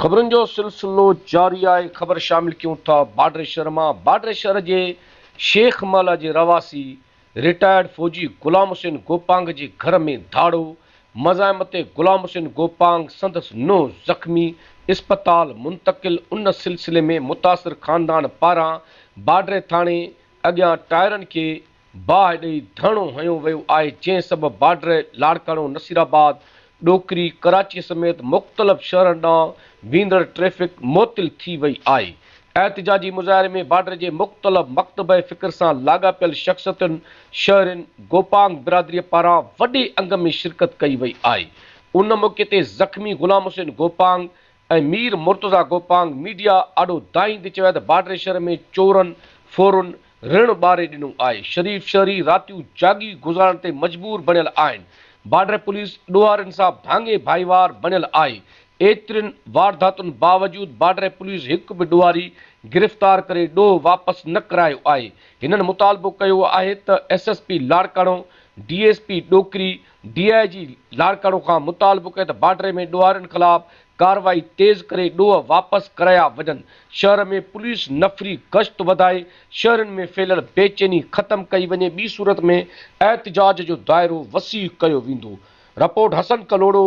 खबरन जो सिलसिलो जारी है। खबर शामिल क्यों था बाडरे शहर में। बाडरे शहर के शेख माला के रवासी रिटायर्ड फौजी गुलाम हुसैन गोपांग के घर में धाड़ो। मज़ामत गुलाम हुसैन गोपांग संदस नो जख्मी अस्पताल मुंतकिल। उन सिलसिले में मुतासिर खानदान पारा बाडरे थाने अग्या टायरन के बाह ॾेई धरणो हयो वियो आहे, जंहिं सबबि बाडरे लाड़काणो नसीराबाद डोकरी कराची समेत मुख़्तलिफ़ शहरनि ॾांहुं वेंदड़ ट्रैफ़िक मुअत्तिल थी वई आहे। एहतिजाजी मुज़ाहिरे में बाडरे जे मुख़्तलिफ़ मकतब फ़िक्र सां लाॻापियल शख़्सियतुनि शहरिन गोपांग बिरादरीअ पारां वॾे अंग में शिरकत कई वई आहे। उन मौक़े ते ज़ख़्मी गुलाम हुसैन गोपांग ऐं मीर मुर्तज़ा गोपांग मीडिया आॾो दाईंदे चयो त बाडरे शहर में चोरनि फोरुनि ऋण ॿारे ॾिनो आहे। शरीफ़ शहरी रातियूं जागी गुज़ारण ते मजबूर बणियल आहिनि। बाडरे पुलिस ॾोहारनि सां भाङे भाईवार बणियल आहे। एतिरनि वारदातुनि बावजूद बाडरे पुलिस हिकु बि ॾोहारी गिरफ़्तार करे ॾोह वापसि न करायो आहे। हिननि मुतालबो कयो आहे त SSP लाड़काणो, DSP डोकरी, DIG लाड़काणो खां मुतालबो कयो त बाडरे में ॾोहारियुनि ख़िलाफ़ कार्रवाई तेज़ करे ॾोह वापसि कराया वञनि। शहर में पुलिस नफ़री गश्त वधाए शहरनि में फैलियल बेचैनी ख़त्म कई वञे। ॿी सूरत में एहतिजाज जो दाइरो वसी कयो वेंदो। रिपोर्ट हसन कलोड़ो।